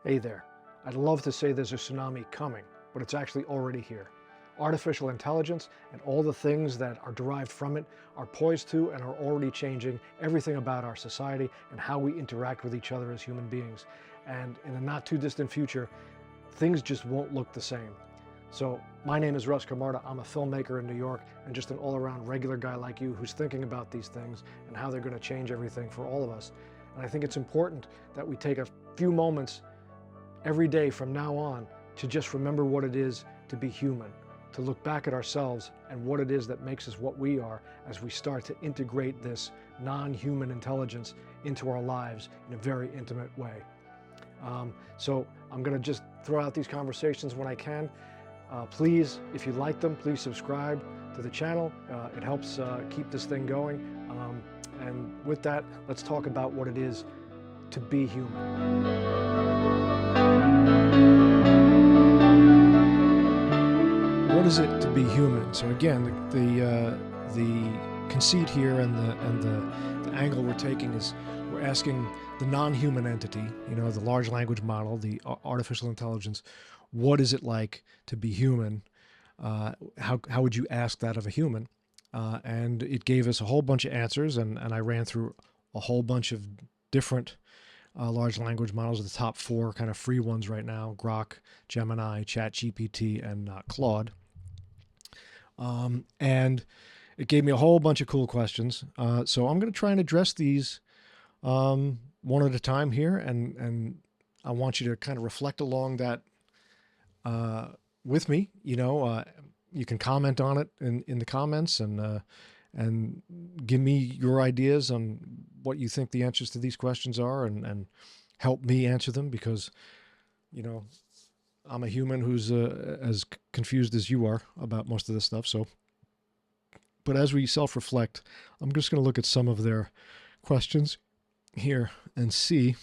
Hey there. I'd love to say there's a tsunami coming, but it's actually already here. Artificial intelligence and all the things that are derived from it are poised to and are already changing everything about our society and how we interact with each other as human beings. And in the not too distant future, things just won't look the same. So my name is Russ Camarda. I'm a filmmaker in New York and just an all-around regular guy like you who's thinking about these things and how they're going to change everything for all of us. And I think it's important that we take a few moments every day from now on to just remember what it is to be human, to look back at ourselves and what it is that makes us what we are as we start to integrate this non-human intelligence into our lives in a very intimate way. So I'm going to just throw out these conversations when I can. Please, if you like them, please subscribe to the channel. It helps keep this thing going. And with that, let's talk about what it is to be human. What is it to be human? So again, the conceit here and the angle we're taking is we're asking the non-human entity, the large language model, the artificial intelligence, what is it like to be human? How would you ask that of a human? And it gave us a whole bunch of answers, and I ran through a whole bunch of different large language models. The top 4 kind of free ones right now: Grok, Gemini, ChatGPT, and Claude. And it gave me a whole bunch of cool questions. So I'm going to try and address these one at a time here, and I want you to kind of reflect along that with me. You can comment on it in the comments and give me your ideas on what you think the answers to these questions are, and help me answer them, because I'm a human who's as confused as you are about most of this stuff. So, but as we self-reflect, I'm just going to look at some of their questions here and see.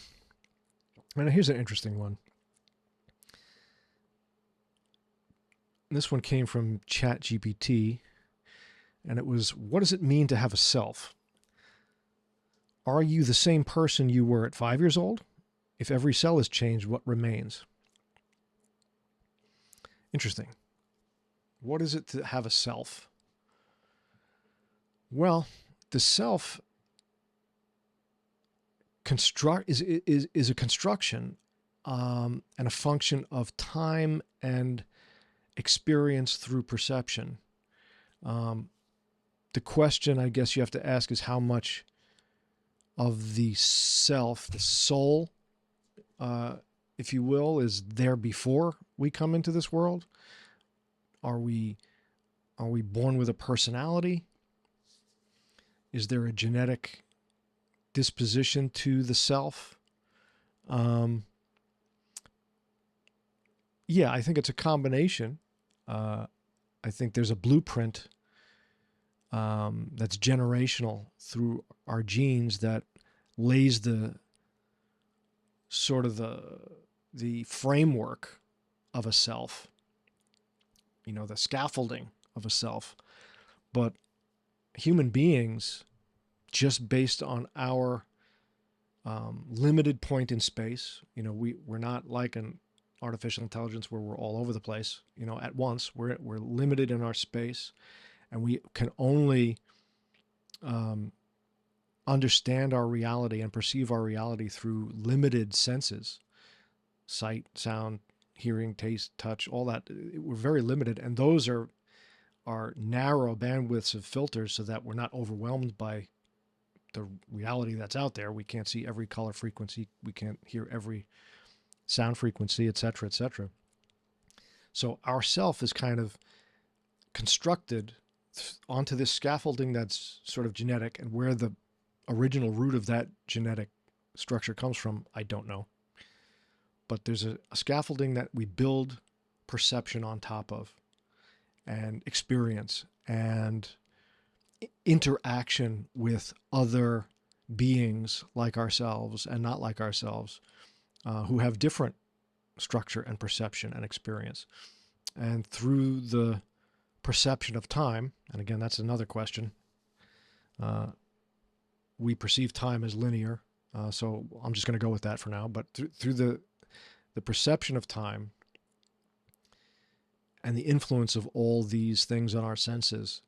And here's an interesting one. This one came from ChatGPT, and it was, what does it mean to have a self? Are you the same person you were at 5 years old? If every cell is changed, what remains? Interesting. What is it to have a self? Well, the self is a construction and a function of time and experience through perception. The question I guess you have to ask is how much of the self, the soul, if you will, is there before we come into this world? Are we born with a personality? Is there a genetic disposition to the self? Yeah, I think it's a combination. I think there's a blueprint that's generational through our genes that lays the sort of the framework of a self, the scaffolding of a self. But human beings, just based on our limited point in space, we're not like an artificial intelligence where we're all over the place, at once. We're limited in our space, and we can only understand our reality and perceive our reality through limited senses: sight, sound, hearing, taste, touch, all that. We're very limited, and those are narrow bandwidths of filters so that we're not overwhelmed by the reality that's out there. We can't see every color frequency, we can't hear every sound frequency, etc., etc. So our self is kind of constructed onto this scaffolding that's sort of genetic, and where the original root of that genetic structure comes from, I don't know. But there's a scaffolding that we build perception on top of, and experience, and interaction with other beings like ourselves and not like ourselves, who have different structure and perception and experience. And through the perception of time, and again, that's another question, we perceive time as linear, so I'm just going to go with that for now. But through the the perception of time and the influence of all these things on our senses,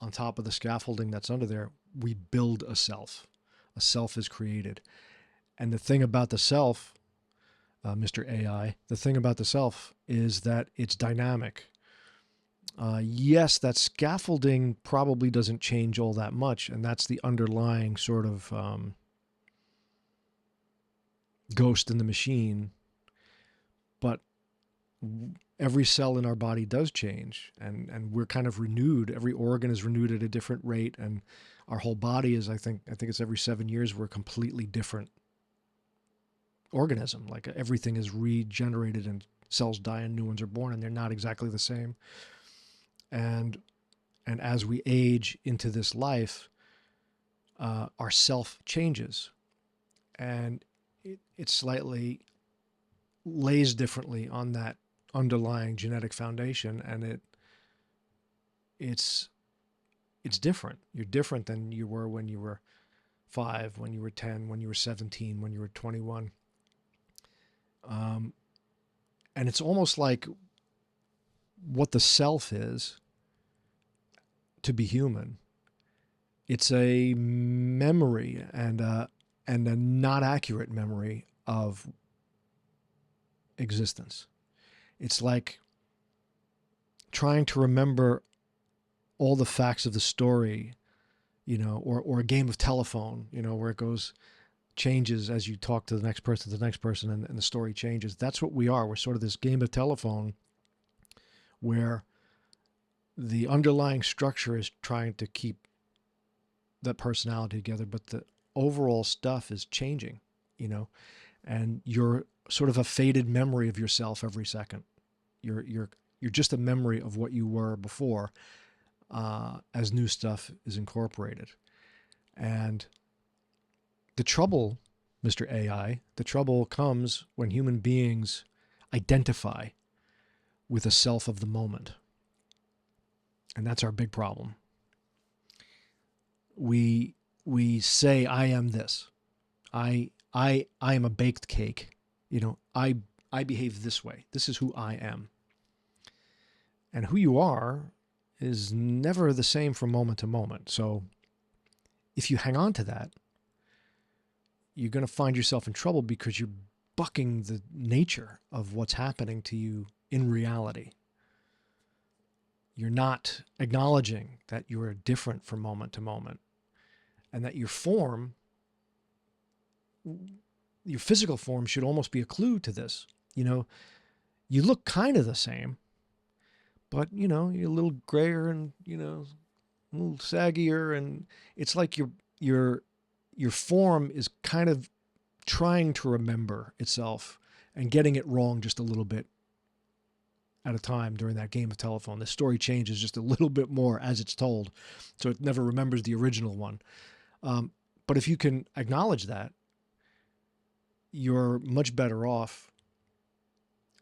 on top of the scaffolding that's under there, we build a self. A self is created. And the thing about the self, Mr. AI, the thing about the self is that it's dynamic. Yes, that scaffolding probably doesn't change all that much, and that's the underlying sort of ghost in the machine. But every cell in our body does change, and we're kind of renewed. Every organ is renewed at a different rate, and our whole body is, I think it's every 7 years, we're a completely different organism. Like everything is regenerated and cells die and new ones are born, and they're not exactly the same. And as we age into this life, our self changes, and it slightly lays differently on that underlying genetic foundation, and it's different. You're different than you were when you were 5, when you were 10, when you were 17, when you were 21. And it's almost like what the self is to be human. It's a memory and a not accurate memory of existence. It's like trying to remember all the facts of the story, or a game of telephone, where it changes as you talk to the next person, and the story changes. That's what we are. We're sort of this game of telephone where the underlying structure is trying to keep that personality together, but the overall stuff is changing, and you're sort of a faded memory of yourself every second. You're just a memory of what you were before, as new stuff is incorporated. And the trouble, Mr. AI, the trouble comes when human beings identify with a self of the moment. And that's our big problem. We say, I am this. I am a baked cake. I behave this way. This is who I am. And who you are is never the same from moment to moment. So if you hang on to that, you're going to find yourself in trouble because you're bucking the nature of what's happening to you in reality. You're not acknowledging that you are different from moment to moment, and that your physical form should almost be a clue to this. You look kind of the same, but you're a little grayer and a little saggier, and it's like your form is kind of trying to remember itself and getting it wrong just a little bit at a time during that game of telephone. The story changes just a little bit more as it's told, so it never remembers the original one. But if you can acknowledge that, you're much better off,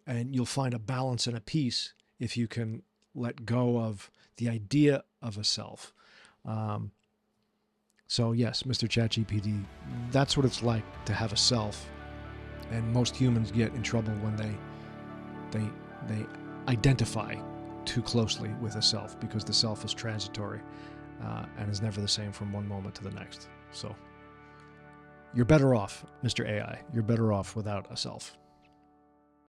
and you'll find a balance and a peace if you can let go of the idea of a self. So yes, Mr. ChatGPT, that's what it's like to have a self. And most humans get in trouble when they identify too closely with a self, because the self is transitory and is never the same from one moment to the next. So you're better off, Mr. AI. You're better off without a self.